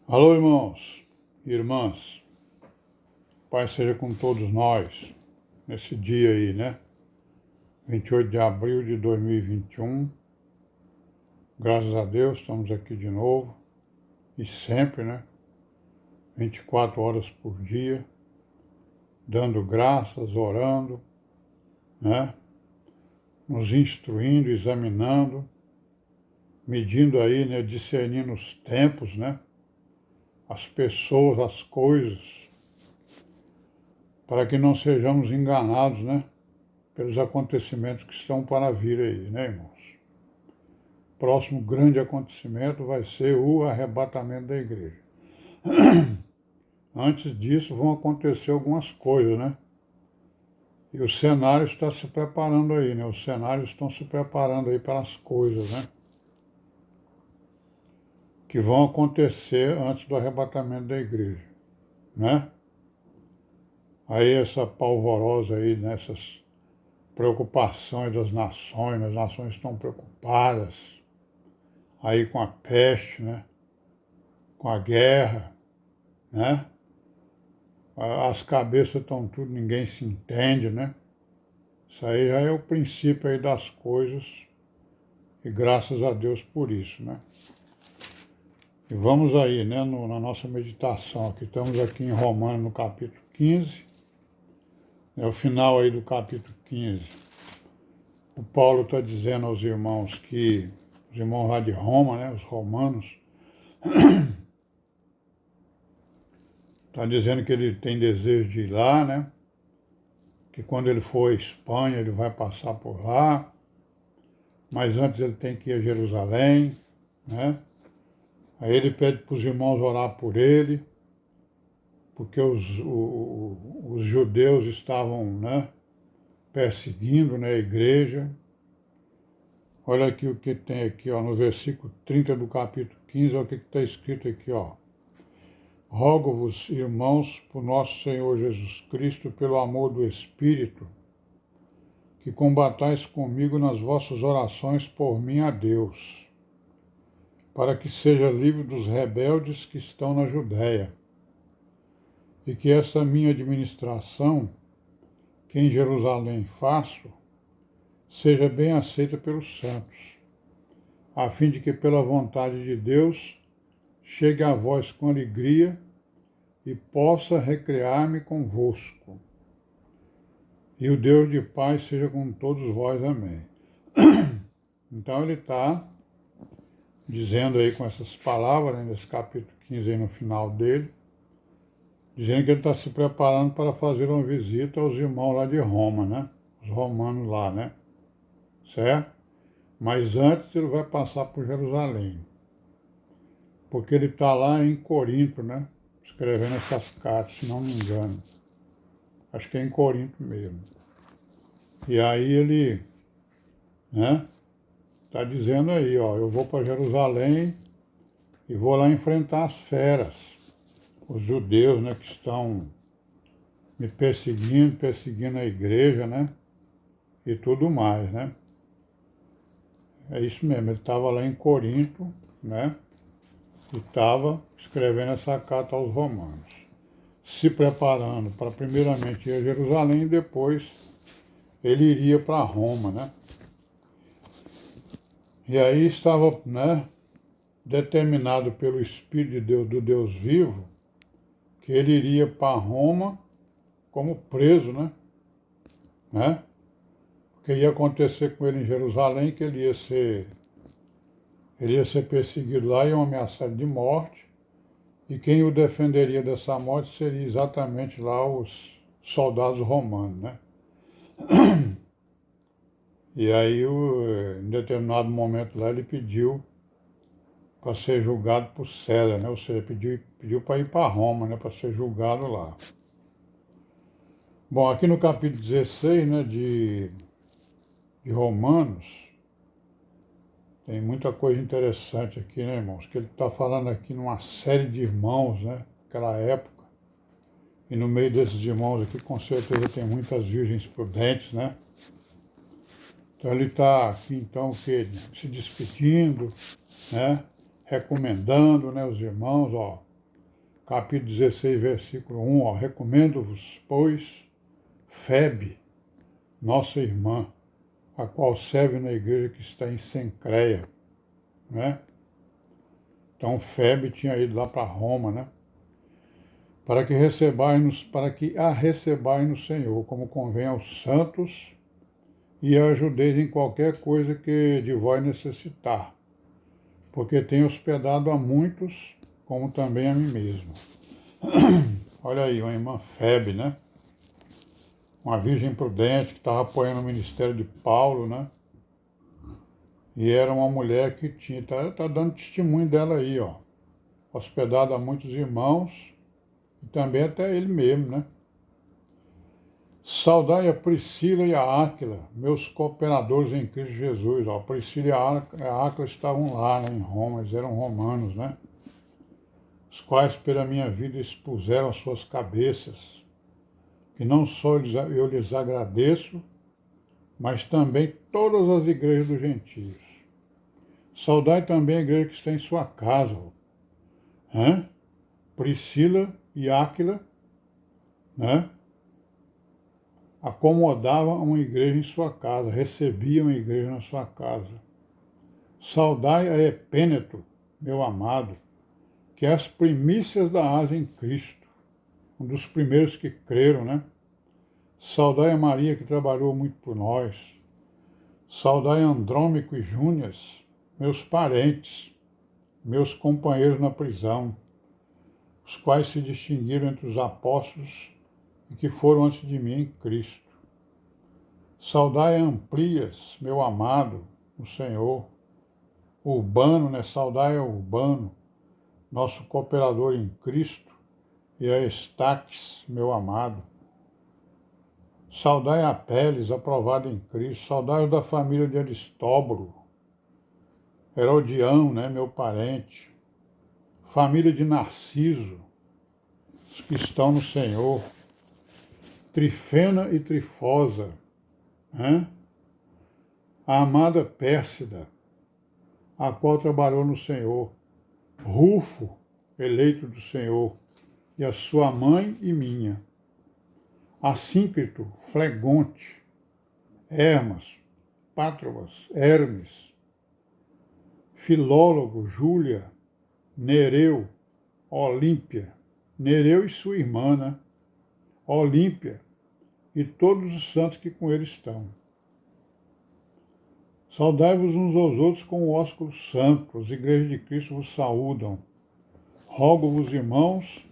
Alô, irmãos e irmãs, Pai seja com todos nós, nesse dia aí, né? 28 de abril de 2021, graças a Deus, estamos aqui de novo, e sempre, né? 24 horas por dia, dando graças, orando, né? Nos instruindo, examinando, medindo aí, né? Discernindo os tempos, né? As pessoas, as coisas, para que não sejamos enganados, né? Pelos acontecimentos que estão para vir aí, né, irmãos? Próximo grande acontecimento vai ser o arrebatamento da igreja. Antes disso vão acontecer algumas coisas, né? E o cenário está se preparando aí, né? Os cenários estão se preparando aí para as coisas, né? Que vão acontecer antes do arrebatamento da igreja, né? Aí essa polvorosa aí, nessas preocupações das nações, as nações estão preocupadas aí com a peste, né? Com a guerra, né? As cabeças estão tudo, ninguém se entende, né? Isso aí já é o princípio aí das coisas e graças a Deus por isso, né? E vamos aí, né, na nossa meditação aqui. Estamos aqui em Romanos no capítulo 15, é o final aí do capítulo 15. O Paulo está dizendo aos irmãos que, os irmãos lá de Roma, né, os romanos, está dizendo que ele tem desejo de ir lá, né? Que quando ele for à Espanha ele vai passar por lá, mas antes ele tem que ir a Jerusalém, né? Aí ele pede para os irmãos orar por ele, porque os judeus estavam, né, perseguindo, né, a igreja. Olha aqui o que tem aqui, ó, no versículo 30 do capítulo 15, olha o que está escrito aqui, ó. Rogo-vos, irmãos, por nosso Senhor Jesus Cristo, pelo amor do Espírito, que combatais comigo nas vossas orações por mim a Deus, para que seja livre dos rebeldes que estão na Judéia, e que essa minha administração, que em Jerusalém faço, seja bem aceita pelos santos, a fim de que, pela vontade de Deus, chegue a vós com alegria e possa recrear-me convosco. E o Deus de paz seja com todos vós. Amém. Então ele está dizendo aí com essas palavras, né, nesse capítulo 15 aí no final dele, dizendo que ele está se preparando para fazer uma visita aos irmãos lá de Roma, né? Os romanos lá, né? Certo? Mas antes ele vai passar por Jerusalém, porque ele está lá em Corinto, né? Escrevendo essas cartas, se não me engano. Acho que é em Corinto mesmo. E aí ele, né? Está dizendo aí, ó, eu vou para Jerusalém e vou lá enfrentar as feras, os judeus, né, que estão me perseguindo a igreja, né? E tudo mais, né? É isso mesmo, ele estava lá em Corinto, né? E estava escrevendo essa carta aos romanos, se preparando para primeiramente ir a Jerusalém e depois ele iria para Roma, né? E aí estava, né, determinado pelo Espírito de Deus, do Deus vivo, que ele iria para Roma como preso, né? Porque ia acontecer com ele em Jerusalém, que ele ia ser perseguido lá, iam ameaçar de morte, e quem o defenderia dessa morte seria exatamente lá os soldados romanos, né? E aí, em determinado momento lá, ele pediu para ser julgado por César, né? Ou seja, pediu para ir para Roma, né? Para ser julgado lá. Bom, aqui no capítulo 16, né, de Romanos, tem muita coisa interessante aqui, né, irmãos? Que ele está falando aqui numa série de irmãos, né? Naquela época. E no meio desses irmãos aqui, com certeza, tem muitas virgens prudentes, né? Então ele está aqui, então, se despedindo, né? Recomendando, né, os irmãos, ó. capítulo 16, versículo 1, ó, recomendo-vos, pois, Febe, nossa irmã, a qual serve na igreja que está em Cencreia, né? Então, Febe tinha ido lá para Roma, né? Para que a recebais no Senhor, como convém aos santos, e a ajudeis em qualquer coisa que de vós necessitar, porque tenho hospedado a muitos, como também a mim mesmo. Olha aí, uma irmã Febe, né? Uma virgem prudente que estava apoiando o ministério de Paulo, né? E era uma mulher que tá dando testemunho dela aí, ó. Hospedada a muitos irmãos e também até ele mesmo, né? Saudai a Priscila e a Áquila, meus cooperadores em Cristo Jesus. Ó, a Priscila e a Áquila estavam lá, né, em Roma, eles eram romanos, né? Os quais pela minha vida expuseram as suas cabeças, que não só eu lhes agradeço, mas também todas as igrejas dos gentios. Saudai também a igreja que está em sua casa, né? Priscila e Áquila, né? Acomodavam uma igreja em sua casa, recebiam a igreja na sua casa. Saudai a Epêneto, meu amado, que é as primícias da Ásia em Cristo, um dos primeiros que creram, né? Saudai a Maria, que trabalhou muito por nós. Saudai Andrônico e Júnias, meus parentes, meus companheiros na prisão, os quais se distinguiram entre os apóstolos e que foram antes de mim em Cristo. Saudai Amplias, meu amado, no Senhor. Urbano, né? Saudai a Urbano, nosso cooperador em Cristo, e a Estaques, meu amado. Saudai a Peles, aprovado em Cristo. Saudai da família de Aristóbulo. Herodião, né? Meu parente. Família de Narciso, os que estão no Senhor. Trifena e Trifosa, né? A amada Pérsida, a qual trabalhou no Senhor. Rufo, eleito do Senhor, e a sua mãe e minha. Assíncrito, Flegonte, Hermas, Pátrobas, Hermes, Filólogo, Júlia, Nereu, Olímpia, Nereu e sua irmã, né? Olímpia, e todos os santos que com ele estão. Saudai-vos uns aos outros com o ósculo santo, as igrejas de Cristo vos saúdam. Rogo-vos, irmãos,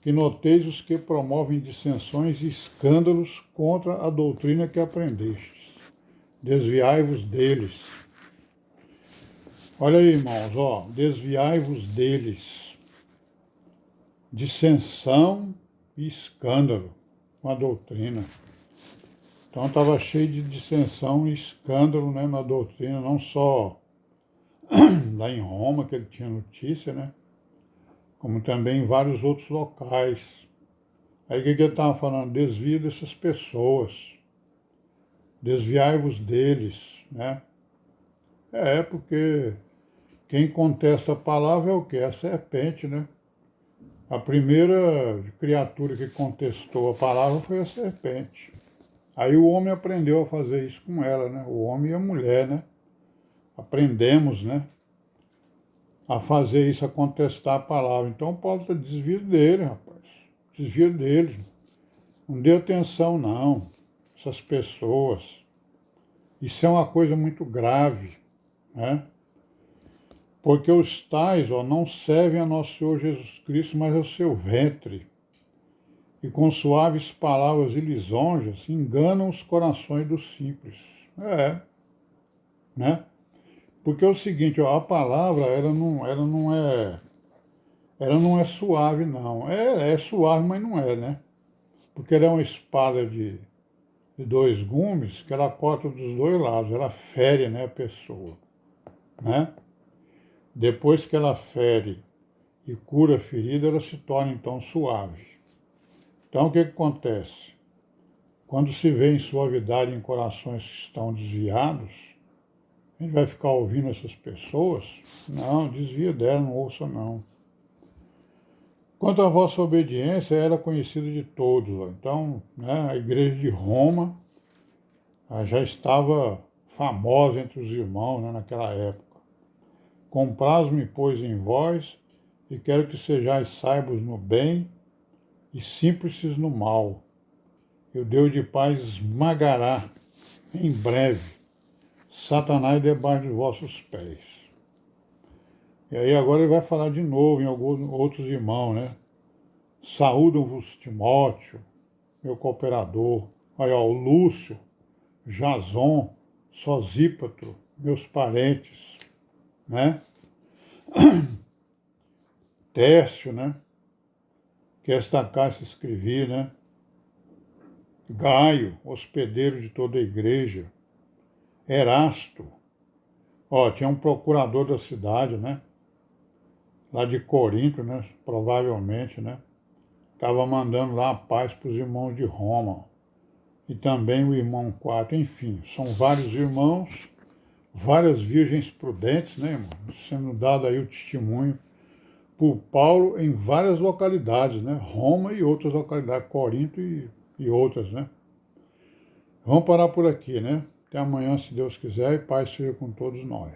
que noteis os que promovem dissensões e escândalos contra a doutrina que aprendestes. Desviai-vos deles. Olha aí, irmãos, ó, desviai-vos deles. Dissensão e escândalo com a doutrina. Então estava cheio de dissensão e escândalo, né, na doutrina, não só lá em Roma, que ele tinha notícia, né, como também em vários outros locais. Aí o que ele estava falando? Desvia dessas pessoas, desviai-vos deles, né? Porque quem contesta a palavra é o quê? A serpente, né? A primeira criatura que contestou a palavra foi a serpente. Aí o homem aprendeu a fazer isso com ela, né? O homem e a mulher, né? Aprendemos, né? A fazer isso, a contestar a palavra. Então Paulo está desvia dele, rapaz. Desvia dele. Não dê atenção, não. Essas pessoas. Isso é uma coisa muito grave, né? Porque os tais, ó, não servem a nosso Senhor Jesus Cristo, mas ao seu ventre. E com suaves palavras e lisonjas enganam os corações dos simples. Né? Porque é o seguinte, ó, a palavra, ela não é suave, não. É suave, mas não é, né? Porque ela é uma espada de dois gumes que ela corta dos dois lados, ela fere, né, a pessoa, né? Depois que ela fere e cura a ferida, ela se torna então suave. Então o que acontece? Quando se vê em suavidade em corações que estão desviados, a gente vai ficar ouvindo essas pessoas? Não, desvia dela, não ouça não. Quanto à vossa obediência, ela é conhecida de todos. Ó. Então, né, a igreja de Roma já estava famosa entre os irmãos, né, naquela época. Compraz-me, pois, em vós, e quero que sejais saibos no bem e simples no mal. E o Deus de paz esmagará em breve Satanás debaixo dos vossos pés. E aí agora ele vai falar de novo em alguns outros irmãos, né? Saúdam-vos Timóteo, meu cooperador. Aí, ó, o Lúcio, Jason, Sosípatro, meus parentes, né? Tércio, né? Que esta carta escrevi, né? Gaio, hospedeiro de toda a igreja. Erasto, ó, tinha um procurador da cidade, né? Lá de Corinto, né? Provavelmente, né? Estava mandando lá a paz para os irmãos de Roma. E também o irmão 4, enfim, são vários irmãos, várias virgens prudentes, né, irmão? Sendo dado aí o testemunho por Paulo em várias localidades, né? Roma e outras localidades, Corinto e outras, né? Vamos parar por aqui, né? Até amanhã, se Deus quiser, e paz seja com todos nós.